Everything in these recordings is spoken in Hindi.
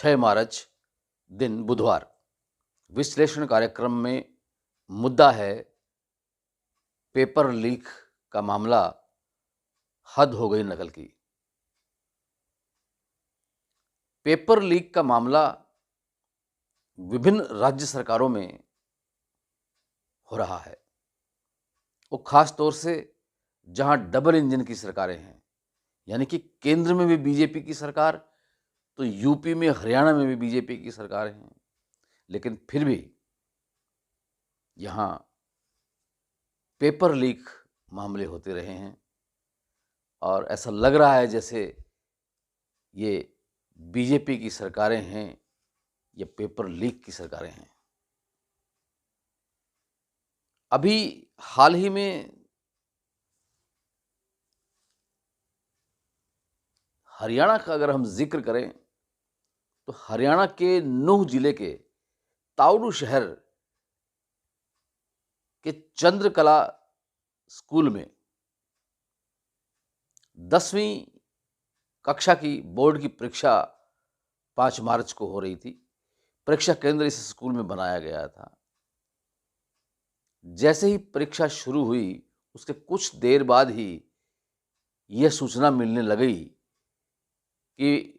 6 मार्च दिन बुधवार। विश्लेषण कार्यक्रम में मुद्दा है पेपर लीक का मामला, हद हो गई नकल की। पेपर लीक का मामला विभिन्न राज्य सरकारों में हो रहा है, वो खास तौर से जहां डबल इंजन की सरकारें हैं, यानी कि केंद्र में भी बीजेपी की सरकार, तो यूपी में हरियाणा में भी बीजेपी की सरकार हैं, लेकिन फिर भी यहाँ पेपर लीक मामले होते रहे हैं और ऐसा लग रहा है जैसे ये बीजेपी की सरकारें हैं या पेपर लीक की सरकारें हैं। अभी हाल ही में हरियाणा का अगर हम जिक्र करें तो हरियाणा के नूह जिले के ताउडू शहर के चंद्रकला स्कूल में 10वीं कक्षा की बोर्ड की परीक्षा 5 मार्च को हो रही थी। परीक्षा केंद्र इस स्कूल में बनाया गया था। जैसे ही परीक्षा शुरू हुई उसके कुछ देर बाद ही यह सूचना मिलने लगी कि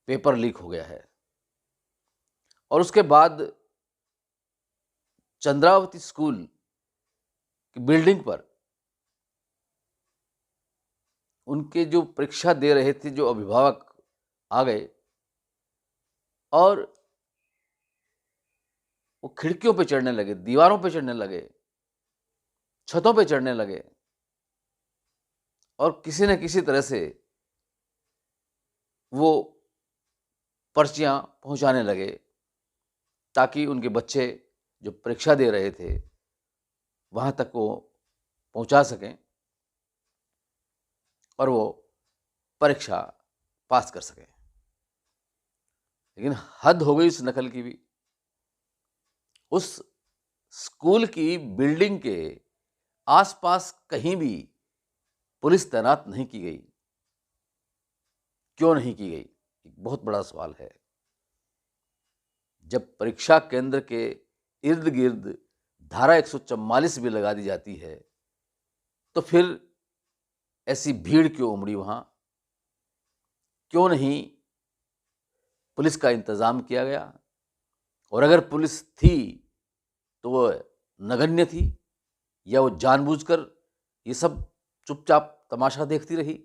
पेपर लीक हो गया है और उसके बाद चंद्रावती स्कूल की बिल्डिंग पर उनके जो परीक्षा दे रहे थे जो अभिभावक आ गए और वो खिड़कियों पे चढ़ने लगे, दीवारों पे चढ़ने लगे, छतों पे चढ़ने लगे और किसी न किसी तरह से वो पर्चियां पहुंचाने लगे ताकि उनके बच्चे जो परीक्षा दे रहे थे वहां तक वो पहुंचा सकें और वो परीक्षा पास कर सकें। लेकिन हद हो गई इस नकल की भी। उस स्कूल की बिल्डिंग के आसपास कहीं भी पुलिस तैनात नहीं की गई। क्यों नहीं की गई? एक बहुत बड़ा सवाल है। जब परीक्षा केंद्र के इर्द गिर्द धारा 144 भी लगा दी जाती है तो फिर ऐसी भीड़ क्यों उमड़ी वहां? क्यों नहीं पुलिस का इंतजाम किया गया? और अगर पुलिस थी तो वो नगण्य थी या वो जानबूझकर ये सब चुपचाप तमाशा देखती रही?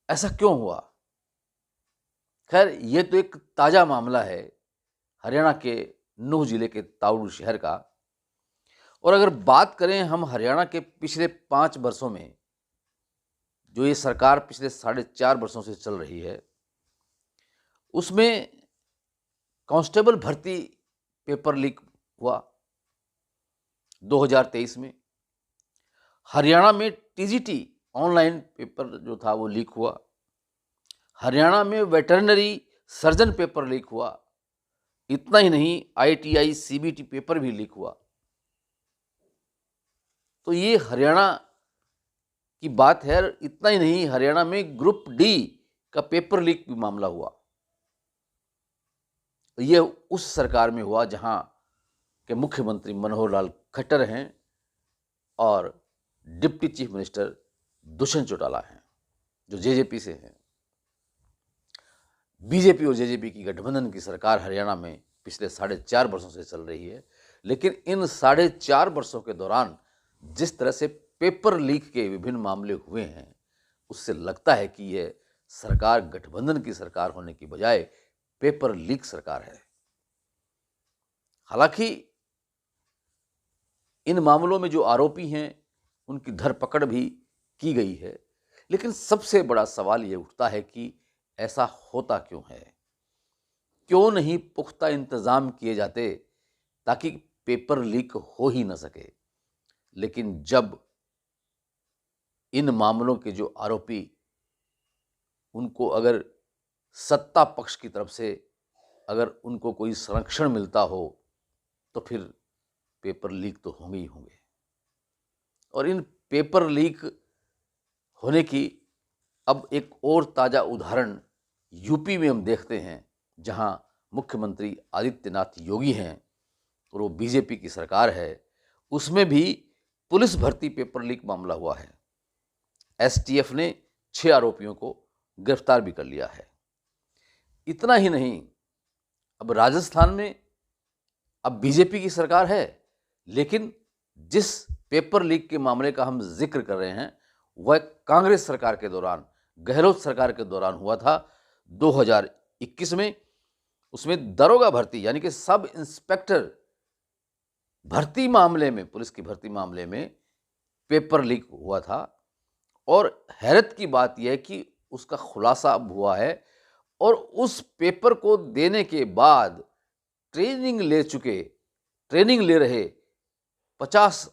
ऐसा क्यों हुआ? खैर, ये तो एक ताजा मामला है हरियाणा के नूह जिले के ताउडू शहर का। और अगर बात करें हम हरियाणा के पिछले 5 वर्षों में, जो ये सरकार पिछले 4.5 वर्षों से चल रही है, उसमें कांस्टेबल भर्ती पेपर लीक हुआ 2023 में। हरियाणा में टीजीटी ऑनलाइन पेपर जो था वो लीक हुआ। हरियाणा में वेटरनरी सर्जन पेपर लीक हुआ। इतना ही नहीं, आईटीआई सीबीटी पेपर भी लीक हुआ। तो ये हरियाणा की बात है। इतना ही नहीं, हरियाणा में ग्रुप डी का पेपर लीक भी मामला हुआ। ये उस सरकार में हुआ जहां के मुख्यमंत्री मनोहर लाल खट्टर हैं और deputy chief minister Dushyant Chautala हैं, जो जेजेपी से हैं। बीजेपी और जेजेपी की गठबंधन की सरकार हरियाणा में पिछले 4.5 वर्षों से चल रही है। लेकिन इन 4.5 वर्षों के दौरान जिस तरह से पेपर लीक के विभिन्न मामले हुए हैं, उससे लगता है कि यह सरकार गठबंधन की सरकार होने की बजाय पेपर लीक सरकार है। हालांकि इन मामलों में जो आरोपी हैं उनकी धरपकड़ भी की गई है, लेकिन सबसे बड़ा सवाल यह उठता है कि ऐसा होता क्यों है? क्यों नहीं पुख्ता इंतजाम किए जाते ताकि पेपर लीक हो ही न सके? लेकिन जब इन मामलों के जो आरोपी, उनको अगर सत्ता पक्ष की तरफ से अगर उनको कोई संरक्षण मिलता हो तो फिर पेपर लीक तो होंगे ही होंगे। और इन पेपर लीक होने की अब एक और ताजा उदाहरण यूपी में हम देखते हैं, जहां मुख्यमंत्री आदित्यनाथ योगी हैं और वो बीजेपी की सरकार है, उसमें भी पुलिस भर्ती पेपर लीक मामला हुआ है। एसटीएफ ने 6 आरोपियों को गिरफ्तार भी कर लिया है। इतना ही नहीं, अब राजस्थान में अब बीजेपी की सरकार है, लेकिन जिस पेपर लीक के मामले का हम जिक्र कर रहे हैं, वह कांग्रेस सरकार के दौरान, गहलोत सरकार के दौरान हुआ था 2021 में। उसमें दरोगा भर्ती यानी कि सब इंस्पेक्टर भर्ती मामले में, पुलिस की भर्ती मामले में पेपर लीक हुआ था। और हैरत की बात यह है कि उसका खुलासा अब हुआ है और उस पेपर को देने के बाद ट्रेनिंग ले रहे 50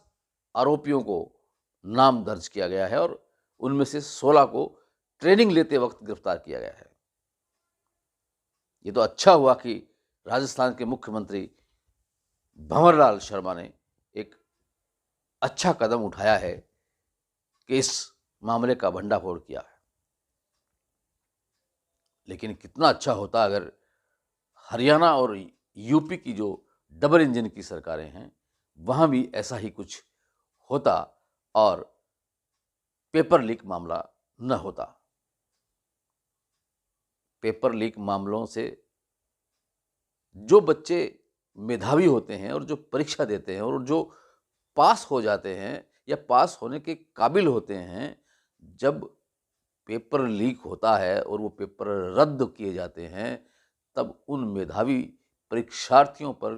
आरोपियों को नाम दर्ज किया गया है और उनमें से 16 को ट्रेनिंग लेते वक्त गिरफ्तार किया गया है। ये तो अच्छा हुआ कि राजस्थान के मुख्यमंत्री भंवरलाल शर्मा ने एक अच्छा कदम उठाया है कि इस मामले का भंडाफोड़ किया है। लेकिन कितना अच्छा होता अगर हरियाणा और यूपी की जो डबल इंजन की सरकारें हैं, वहां भी ऐसा ही कुछ होता और पेपर लीक मामला न होता। पेपर लीक मामलों से जो बच्चे मेधावी होते हैं और जो परीक्षा देते हैं और जो पास हो जाते हैं या पास होने के काबिल होते हैं, जब पेपर लीक होता है और वो पेपर रद्द किए जाते हैं, तब उन मेधावी परीक्षार्थियों पर,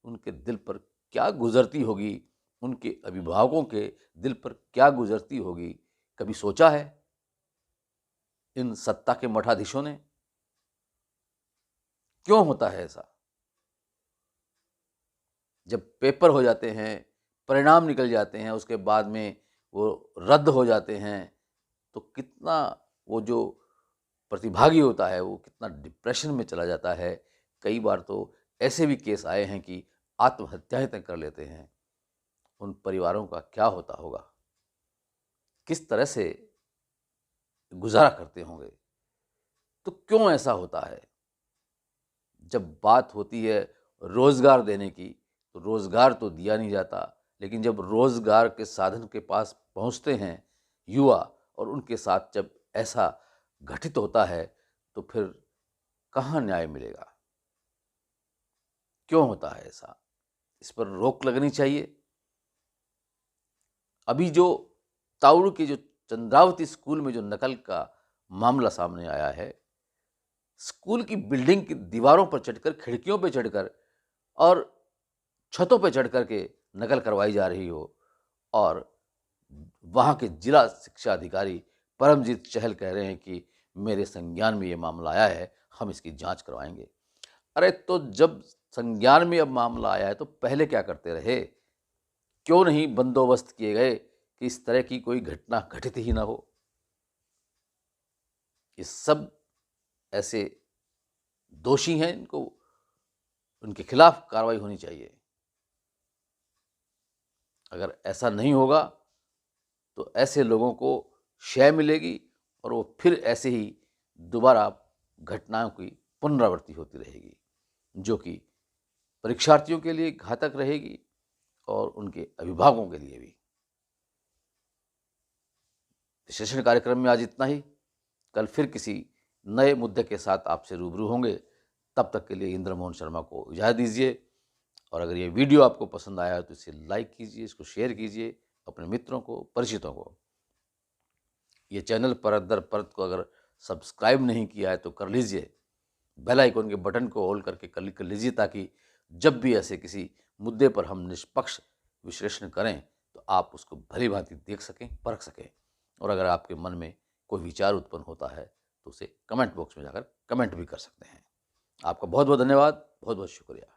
उनके दिल पर क्या गुजरती होगी, उनके अभिभावकों के दिल पर क्या गुजरती होगी, कभी सोचा है इन सत्ता के मठाधीशों ने? क्यों होता है ऐसा? जब पेपर हो जाते हैं, परिणाम निकल जाते हैं, उसके बाद में वो रद्द हो जाते हैं, तो कितना वो जो प्रतिभागी होता है वो कितना डिप्रेशन में चला जाता है। कई बार तो ऐसे भी केस आए हैं कि आत्महत्याएं तक कर लेते हैं। उन परिवारों का क्या होता होगा, किस तरह से गुजारा करते होंगे? तो क्यों ऐसा होता है? जब बात होती है रोजगार देने की, तो रोजगार तो दिया नहीं जाता, लेकिन जब रोजगार के साधन के पास पहुंचते हैं युवा और उनके साथ जब ऐसा घटित होता है, तो फिर कहाँ न्याय मिलेगा? क्यों होता है ऐसा? इस पर रोक लगनी चाहिए। अभी जो ताउड़ के जो चंद्रावती स्कूल में जो नकल का मामला सामने आया है, स्कूल की बिल्डिंग की दीवारों पर चढ़कर, खिड़कियों पर चढ़कर और छतों पर चढ़कर के नकल करवाई जा रही हो, और वहाँ के जिला शिक्षा अधिकारी परमजीत चहल कह रहे हैं कि मेरे संज्ञान में ये मामला आया है, हम इसकी जांच करवाएंगे। अरे तो जब संज्ञान में अब मामला आया है तो पहले क्या करते रहे? क्यों नहीं बंदोबस्त किए गए कि इस तरह की कोई घटना घटित ही ना हो? ये सब ऐसे दोषी हैं, इनको, उनके खिलाफ कार्रवाई होनी चाहिए। अगर ऐसा नहीं होगा तो ऐसे लोगों को शय मिलेगी और वो फिर ऐसे ही दोबारा घटनाओं की पुनरावृत्ति होती रहेगी, जो कि परीक्षार्थियों के लिए घातक रहेगी और उनके अभिभावकों के लिए भी। विश्लेषण कार्यक्रम में आज इतना ही। कल फिर किसी नए मुद्दे के साथ आपसे रूबरू होंगे। तब तक के लिए इंद्रमोहन शर्मा को इजाज़त दीजिए। और अगर ये वीडियो आपको पसंद आया तो इसे लाइक कीजिए, इसको शेयर कीजिए अपने मित्रों को, परिचितों को। ये चैनल परत दर परत को अगर सब्सक्राइब नहीं किया है तो कर लीजिए। बेल आइकन के बटन को ऑल करके क्लिक कर लीजिए, ताकि जब भी ऐसे किसी मुद्दे पर हम निष्पक्ष विश्लेषण करें तो आप उसको भली भांति देख सकें, परख सकें। और अगर आपके मन में कोई विचार उत्पन्न होता है तो उसे कमेंट बॉक्स में जाकर कमेंट भी कर सकते हैं। आपका बहुत बहुत धन्यवाद, बहुत बहुत शुक्रिया।